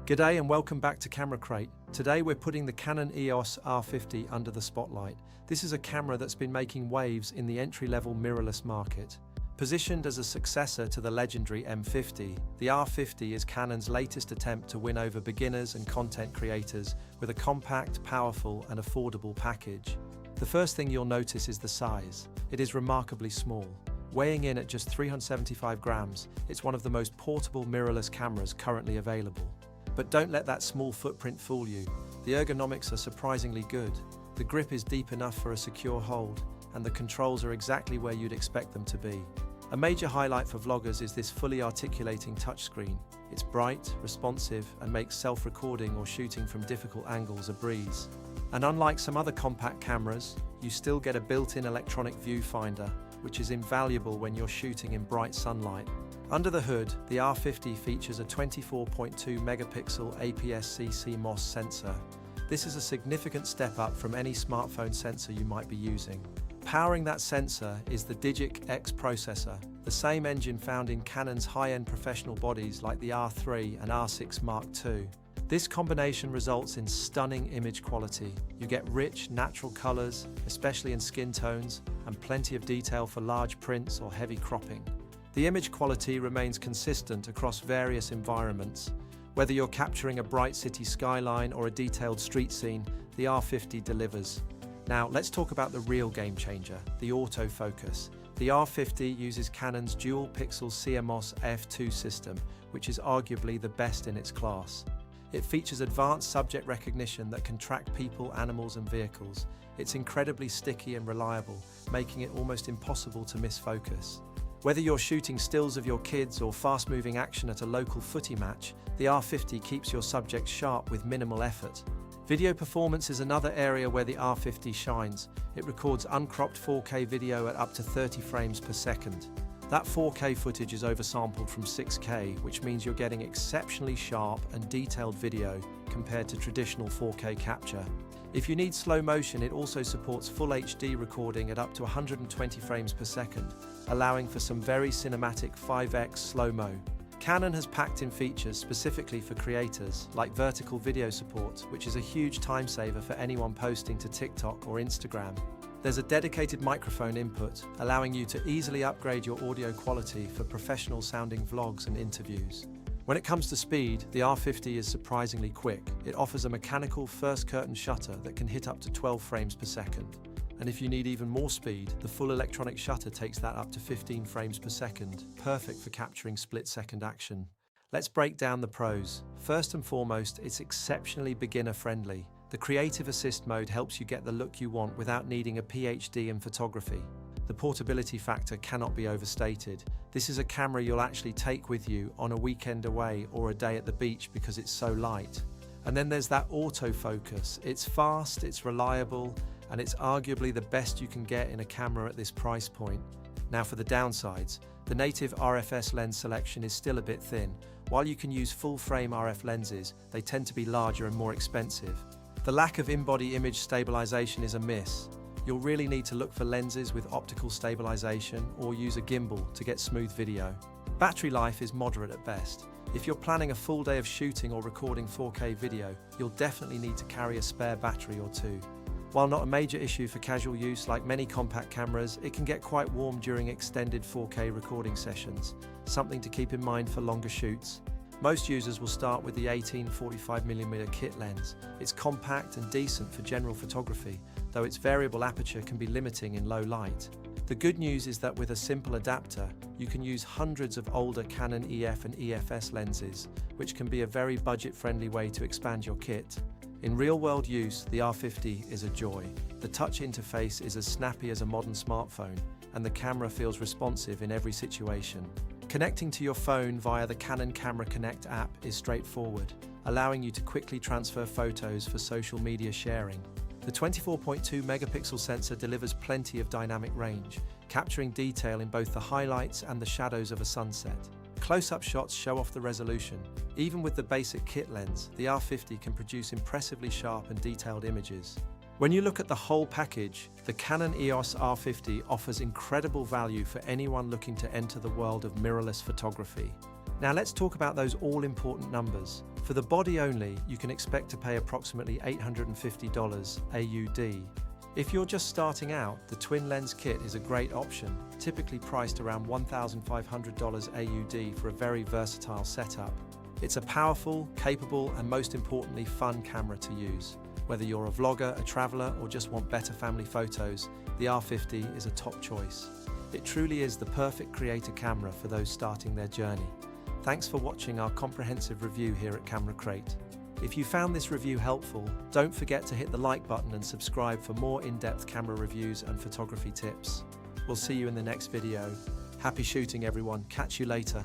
G'day and welcome back to Camera Crate. Today we're putting the Canon EOS R50 under the spotlight. This is a camera that's been making waves in the entry-level mirrorless market. Positioned as a successor to the legendary M50, the R50 is Canon's latest attempt to win over beginners and content creators with a compact, powerful and affordable package. The first thing you'll notice is the size. It is remarkably small. Weighing in at just 375 grams, it's one of the most portable mirrorless cameras currently available. But don't let that small footprint fool you. The ergonomics are surprisingly good. The grip is deep enough for a secure hold, and the controls are exactly where you'd expect them to be. A major highlight for vloggers is this fully articulating touchscreen. It's bright, responsive, and makes self-recording or shooting from difficult angles a breeze. And unlike some other compact cameras, you still get a built-in electronic viewfinder, which is invaluable when you're shooting in bright sunlight. Under the hood, the R50 features a 24.2 megapixel APS-C CMOS sensor. This is a significant step up from any smartphone sensor you might be using. Powering that sensor is the Digic X processor, the same engine found in Canon's high-end professional bodies like the R3 and R6 Mark II. This combination results in stunning image quality. You get rich, natural colors, especially in skin tones, and plenty of detail for large prints or heavy cropping. The image quality remains consistent across various environments. Whether you're capturing a bright city skyline or a detailed street scene, the R50 delivers. Now, let's talk about the real game changer, the autofocus. The R50 uses Canon's dual-pixel CMOS f2 system, which is arguably the best in its class. It features advanced subject recognition that can track people, animals, and vehicles. It's incredibly sticky and reliable, making it almost impossible to miss focus. Whether you're shooting stills of your kids or fast-moving action at a local footy match, the R50 keeps your subject sharp with minimal effort. Video performance is another area where the R50 shines. It records uncropped 4K video at up to 30 frames per second. That 4K footage is oversampled from 6K, which means you're getting exceptionally sharp and detailed video compared to traditional 4K capture. If you need slow motion, it also supports full HD recording at up to 120 frames per second, allowing for some very cinematic 5x slow-mo. Canon has packed in features specifically for creators, like vertical video support, which is a huge time saver for anyone posting to TikTok or Instagram. There's a dedicated microphone input, allowing you to easily upgrade your audio quality for professional-sounding vlogs and interviews. When it comes to speed, the R50 is surprisingly quick. It offers a mechanical first-curtain shutter that can hit up to 12 frames per second. And if you need even more speed, the full electronic shutter takes that up to 15 frames per second, perfect for capturing split-second action. Let's break down the pros. First and foremost, it's exceptionally beginner-friendly. The Creative Assist mode helps you get the look you want without needing a PhD in photography. The portability factor cannot be overstated. This is a camera you'll actually take with you on a weekend away or a day at the beach because it's so light. And then there's that autofocus. It's fast, it's reliable, and it's arguably the best you can get in a camera at this price point. Now for the downsides, the native RFS lens selection is still a bit thin. While you can use full-frame RF lenses, they tend to be larger and more expensive. The lack of in-body image stabilization is a miss. You'll really need to look for lenses with optical stabilization or use a gimbal to get smooth video. Battery life is moderate at best. If you're planning a full day of shooting or recording 4K video, you'll definitely need to carry a spare battery or two. While not a major issue for casual use like many compact cameras, it can get quite warm during extended 4K recording sessions, something to keep in mind for longer shoots. Most users will start with the 18-45mm kit lens. It's compact and decent for general photography, though its variable aperture can be limiting in low light. The good news is that with a simple adapter, you can use hundreds of older Canon EF and EFS lenses, which can be a very budget-friendly way to expand your kit. In real-world use, the R50 is a joy. The touch interface is as snappy as a modern smartphone, and the camera feels responsive in every situation. Connecting to your phone via the Canon Camera Connect app is straightforward, allowing you to quickly transfer photos for social media sharing. The 24.2 megapixel sensor delivers plenty of dynamic range, capturing detail in both the highlights and the shadows of a sunset. Close-up shots show off the resolution. Even with the basic kit lens, the R50 can produce impressively sharp and detailed images. When you look at the whole package, the Canon EOS R50 offers incredible value for anyone looking to enter the world of mirrorless photography. Now let's talk about those all-important numbers. For the body only, you can expect to pay approximately $850 AUD. If you're just starting out, the twin lens kit is a great option, typically priced around $1,500 AUD for a very versatile setup. It's a powerful, capable, and most importantly fun camera to use. Whether you're a vlogger, a traveler, or just want better family photos, the R50 is a top choice. It truly is the perfect creator camera for those starting their journey. Thanks for watching our comprehensive review here at Camera Crate. If you found this review helpful, don't forget to hit the like button and subscribe for more in-depth camera reviews and photography tips. We'll see you in the next video. Happy shooting, everyone. Catch you later.